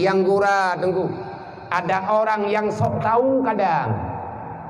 yang gura tengku. Ada orang yang sok tahu kadang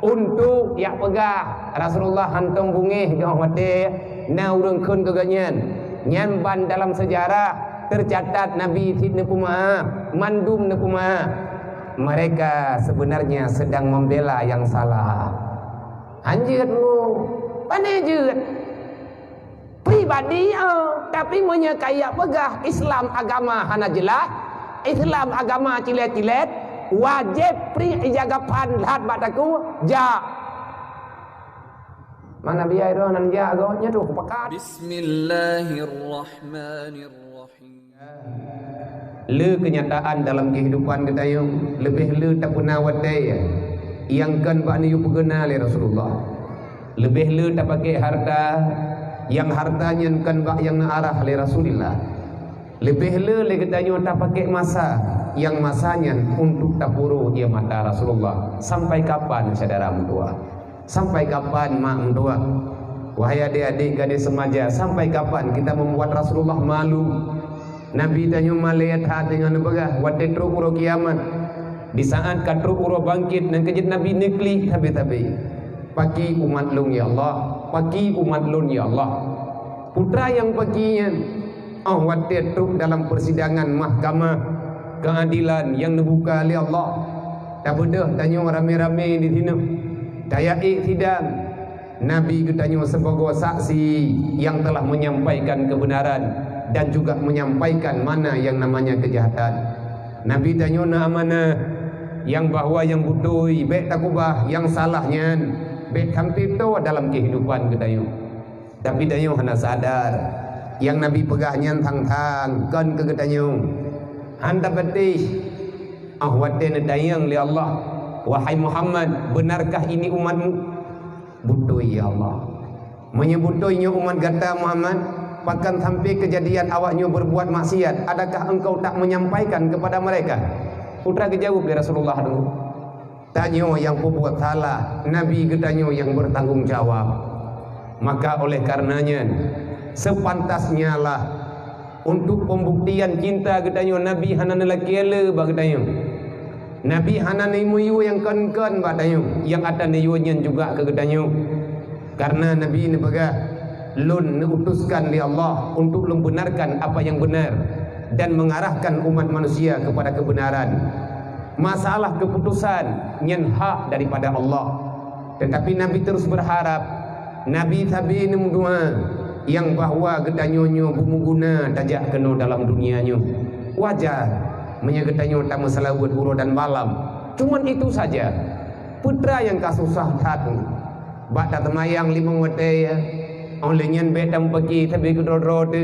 untuk yang pegah Rasulullah hantung bungih gah wate na urang kun keganyan nyan ban dalam sejarah tercatat Nabi tidne kumaha mandum ne kumaha mereka sebenarnya sedang membela yang salah. Anjeut mu pandai jeut pribadi tapi menyekaya pegah Islam agama hana jelas, Islam agama cilet-cilet wajib pri jaga panlat bataku ja mana biaya doh nan ja gonya tuh pekat. Bismillahirrahmanirrahim. Le kenyataan dalam kehidupan kita yang lebih le tak pernah wadai yang kan pak ni pegena le Rasulullah lebih le tak pakai harta yang hartanya kan pak yang arah le Rasulullah lebih le kita tak pakai masa yang masanya untuk tapuru ia mata Rasulullah. Sampai kapan saudara mentua? Sampai kapan mak mentua? Wahai adik-adik gadis remaja, sampai kapan kita membuat Rasulullah malu? Nabi tanya melihat hati dengan begah wate truk uro kiamat. Di saat katruk uro bangkit dan kejit Nabi nekli tabi-tabi. Paki umat lung ya Allah, paki umat lung ya Allah. Putra yang pakinya wate truk dalam persidangan mahkamah keadilan yang dibuka oleh Allah. Tak bedah tanya rame-rame di sini. Dayai sidang Nabi tanya sebagai saksi yang telah menyampaikan kebenaran dan juga menyampaikan mana yang namanya kejahatan. Nabi tanya na mana yang bahwa yang butui baik takubah yang salahnya baik hampir tu dalam kehidupan kita. Tapi tanya hana sadar yang Nabi pegahnya tang-tang kan ke tanya anda betih ahwatin dayang li Allah. Wahai Muhammad, benarkah ini umatmu? Butoi ya Allah. Menyebutoinya umat kata Muhammad, bahkan sampai kejadian awaknya berbuat maksiat, adakah engkau tak menyampaikan kepada mereka? Putra kejawab dari Rasulullah dulu. Tanya yang berbuat salah, Nabi ketanya yang bertanggung jawab. Maka oleh karenanya sepantasnya lah untuk pembuktian cinta katanya Nabi hanan lelaki ele katanya. Nabi hanan imuyu yang kan-kan katanya, yang ada niyunya juga ke katanya. Karena Nabi ini baga lun diutuskan oleh Allah untuk membenarkan apa yang benar dan mengarahkan umat manusia kepada kebenaran. Masalah keputusan yang hak daripada Allah. Tetapi Nabi terus berharap Nabi tabi ini doa yang bahwa gedanyonyo bumuguna tajak kena dalam dunianya wajar menyegedanyo tak masalah buat uro dan malam. Cuman itu saja putra yang kasusah satu bak tak temayang lima wate olehnya bedam pergi tapi kedorot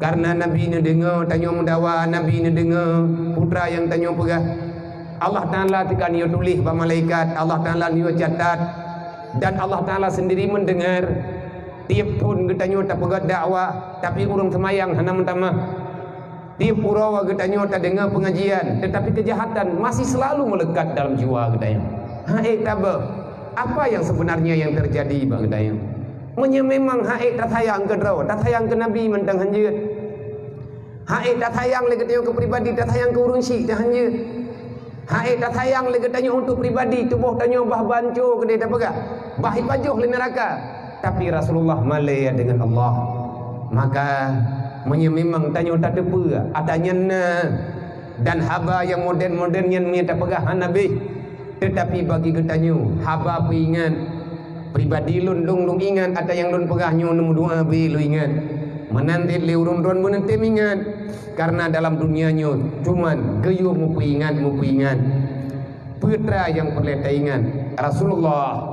karena Nabi ni dengar tanya mendawa Nabi ni dengar putra yang tanya pegah Allah Ta'ala ketika dia tulis bak malaikat Allah Ta'ala dia catat dan Allah Ta'ala sendiri mendengar. Tiap tahun kita nyota pegat dakwah tapi urang semayang hana mentama. Tiap purawa kita nyota dengar pengajian tetapi kejahatan masih selalu melekat dalam jiwa kita. Tabe apa yang sebenarnya yang terjadi bang kita? Memang tak sayang ke draw, tak sayang ke Nabi mentang hanjeut. Tak sayang lagi kita ke pribadi, tak sayang ke urang syik tak hanjeut. Tak sayang lagi kita untuk pribadi tubuh tanya bah bancu ke dia tak pegah. Bah ipajuh le neraka. Tapi Rasulullah malaya dengan Allah. Maka memang tanya tak tepa adanya dan haba yang moden-moden yang tak pegah Nabi. Tetapi bagi ketanya haba ingat pribadi lun dong ingat ada yang lun pegahnya nombor dua bi lu ingat menanti le urun don menanti ingat karena dalam dunianya cuman geyu mu ingat putra yang perleta ingat Rasulullah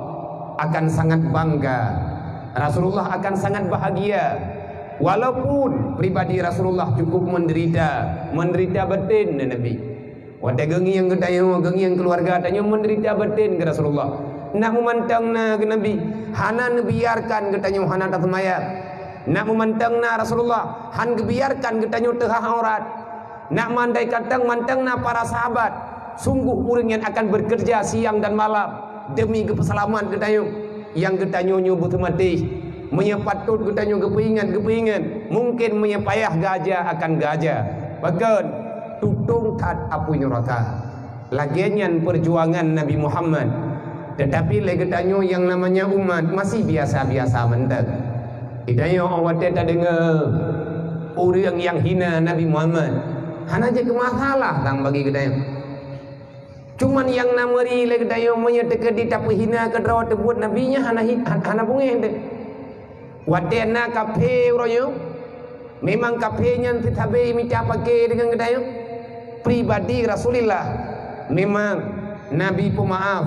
akan sangat bangga. Rasulullah akan sangat bahagia walaupun pribadi Rasulullah cukup menderita batin Nabi. Wada gengi yang kedayo, gengi yang keluarga tanya menderita batin ke Rasulullah. Nak memantang na ke Nabi, hana biarkan katanya hana tak semaya. Nak memantang na Rasulullah, han biarkan katanya tengah aurat. Nak mandai katang mantang na para sahabat, sungguh urang yang akan bekerja siang dan malam demi keselamatan katanya. Yang ketanyonyo betul mati menyepatut ketanyong kepingan mungkin menyepayah gajah akan gajah bahkan tutung tat apu neraka. Lagian perjuangan Nabi Muhammad, tetapi legetanyo yang namanya umat masih biasa-biasa mendak. Idayo awak tak dengar orang yang hina Nabi Muhammad. Hana je ke masalah tang bagi kedayo. Cuman yang namari legetanyo menyeteke di tapi hina ke draw tebut nabinya hana bungeh de. Wadena kafe royo. Memang kafenya tetapi minta pakai dengan kedayo. Pribadi Rasulullah memang Nabi pemaaf,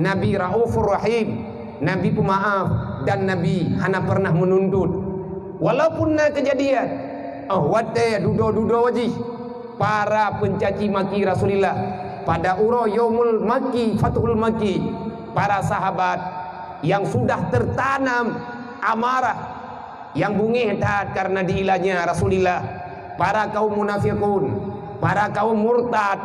Nabi Raufur Rahim, Nabi pemaaf, dan Nabi hana pernah menuntut. Walaupun kejadian wate dudo wajih para pencaci maki Rasulullah pada uro yaumul maki fathul maki, para sahabat yang sudah tertanam amarah yang bungih tat karena diilahnya Rasulullah, para kaum munafiqun, para kaum murtad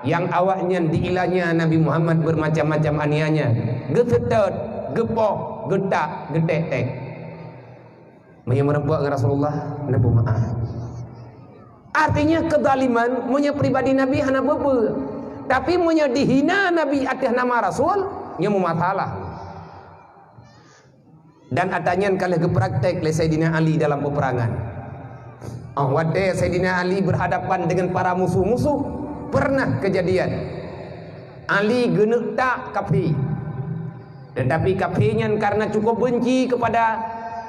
yang awaknya diilahnya Nabi Muhammad bermacam-macam anianya, getetet, gepoh, getak, getek. Menyerempuk Rasulullah, Nabi maaf. Artinya kezaliman punya pribadi Nabi hana bebe, tapi punya dihina Nabi atas nama Rasul nya masalah. Dan atanya kalau kepraktek oleh Sayyidina Ali dalam peperangan. Wate Sayyidina Ali berhadapan dengan para musuh-musuh. Pernah kejadian Ali genek tak kafi, tetapi kafinya karena cukup benci kepada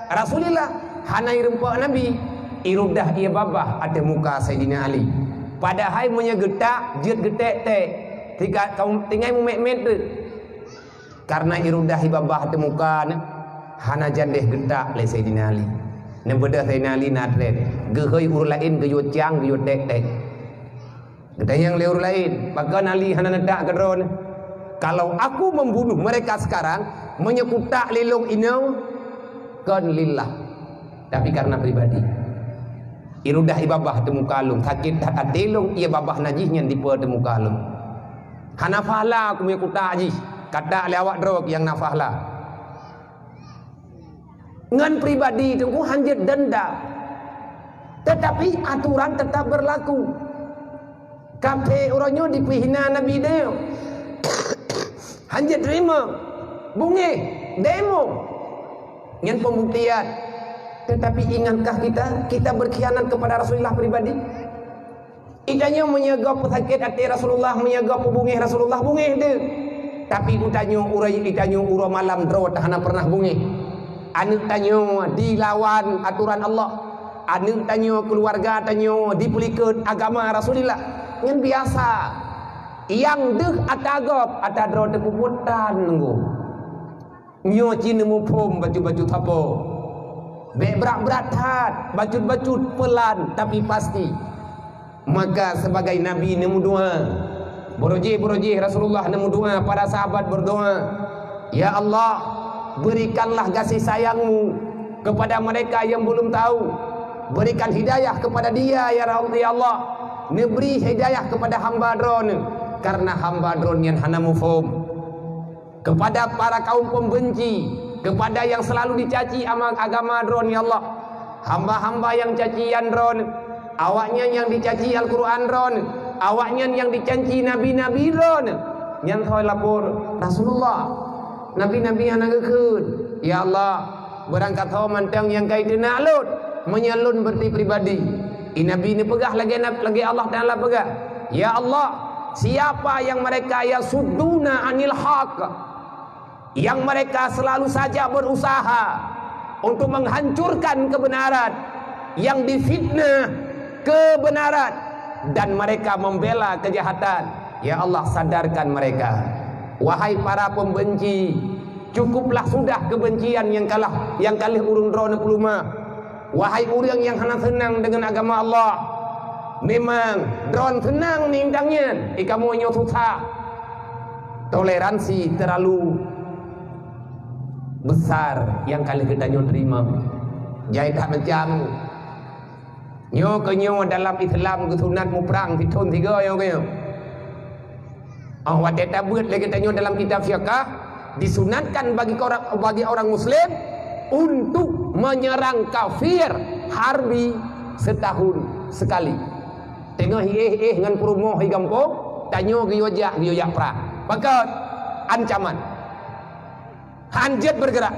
Rasulullah hanai rempah Nabi irudah ia babah ada muka Sayyidina Ali. Padahal punya getak jet getek tek tiga kaum tinggai mumet tu karena irudah ibabah ada muka hana jandeh getak le Sayyidina Ali. Nebeda Sayyidina Ali natret gehoi ur lain geyo ciang geyo tek tek. Kita yang liur lain, bahkan Ali hana nedak ke drone. Kalau aku membunuh mereka sekarang, menyekutak lelong inau, kan lillah. Tapi karena pribadi. Irudah ibabah temu kalung, sakit tak telong ia babah najihnya di temu kalung. Hana fahla aku menyekutak ajih, kata lewat drog yang nafahla. Ngan pribadi itu hanjat denda, tetapi aturan tetap berlaku. Kafe orangnya dipihina Nabi dia hanya terima bunyi demo yang pembuktian. Tetapi ingatkah kita berkhianat kepada Rasulullah pribadi? Itanya menyegap sakit hati Rasulullah, menyegap bunyi Rasulullah bunyi dia. Tapi utanya ura malam draw tak pernah bunyi. Anu tanya dilawan aturan Allah, anu tanya keluarga tanya dipelikat agama Rasulullah. Yang biasa yang deh atagop atadro tepuputan nunggu nyo cina mupum baju-baju tapo berat hat baju-baju pelan tapi pasti. Maka sebagai Nabi nemu doa boroje Rasulullah nemu doa, para sahabat berdoa, ya Allah berikanlah kasih sayangmu kepada mereka yang belum tahu, berikan hidayah kepada dia ya Allah. Neberi hidayah kepada hamba dron, karena hamba dron yang hana mufum kepada para kaum pembenci, kepada yang selalu dicaci agama dron ya Allah. Hamba-hamba yang cacian dron, awaknya yang dicaci Al-Quran dron, awaknya yang dicaci nabi-nabi dron, yang saya lapor Rasulullah nabi-nabi yang nagakun ya Allah. Berangkat kau mantang yang kaitan alut menyalun berarti pribadi. Nabi ini pegah lagi Allah Ta'ala pegah. Ya Allah, siapa yang mereka yasudduna anil haq, yang mereka selalu saja berusaha untuk menghancurkan kebenaran, yang difitnah kebenaran, dan mereka membela kejahatan. Ya Allah, sadarkan mereka. Wahai para pembenci, cukuplah sudah kebencian yang kalih urung drone peluma. Wahai orang yang hana senang dengan agama Allah, memang drone senang nindangnya, kamu nyo susah. Toleransi terlalu besar yang kali kita nyo terima. Jadi tak macam nyo ke nyo dalam Islam ke sunat mu perang pitun tiga yo ke. Wadah tabut lagi kita nyo dalam kitab fiqh disunatkan bagi orang muslim untuk menyerang kafir harbi setahun sekali. tengah ngan perumoh di kampung tanyo giyojak pra maka ancaman hanjet bergerak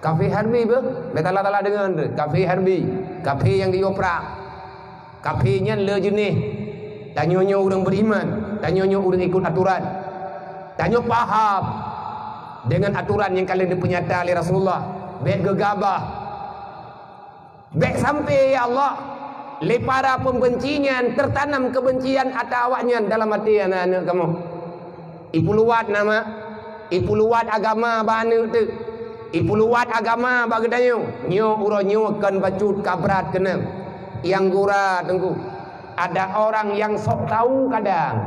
kafe harbi betala-tala dengan kafe harbi kafe yang dioprak kafe nya le jenih tanyo orang beriman tanyo orang ikut aturan tanyo paham dengan aturan yang kalian dipenyata oleh Rasulullah baik gegabah baik sampai ya Allah le para pembencian tertanam kebencian atas awaknya dalam hati anak-anak kamu ipuluat nama ipuluat agama bana tu ipuluat agama bagdayo nyo uronyo kan bacut kabrat kena yang gura tengku ada orang yang sok tahu kadang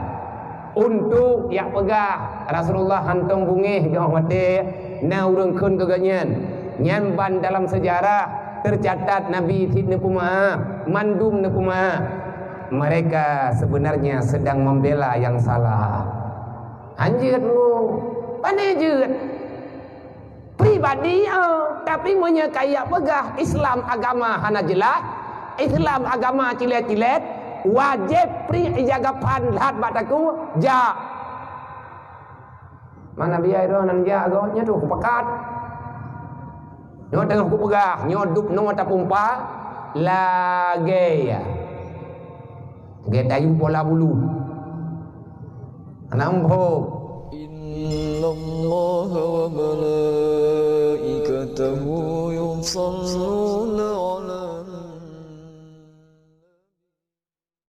untuk yang pegah Rasulullah hantung bungih jauh mati na urang kun keganyan nyamban dalam sejarah tercatat Nabi Sidna Puma'a mandum na Puma'a mereka sebenarnya sedang membela yang salah anjir lu pandai jeut pribadi tapi punya kayak pegah Islam agama hana jelas Islam agama cilet-cilet wajib pri jaga pandat bataku ja mana biar nan ja agaknya tuh pekat nyo tengah ku pegah nyo dup no tapumpa lage ya ge dayu bola bulu nampo innallaha wa malaikatahu yusalluna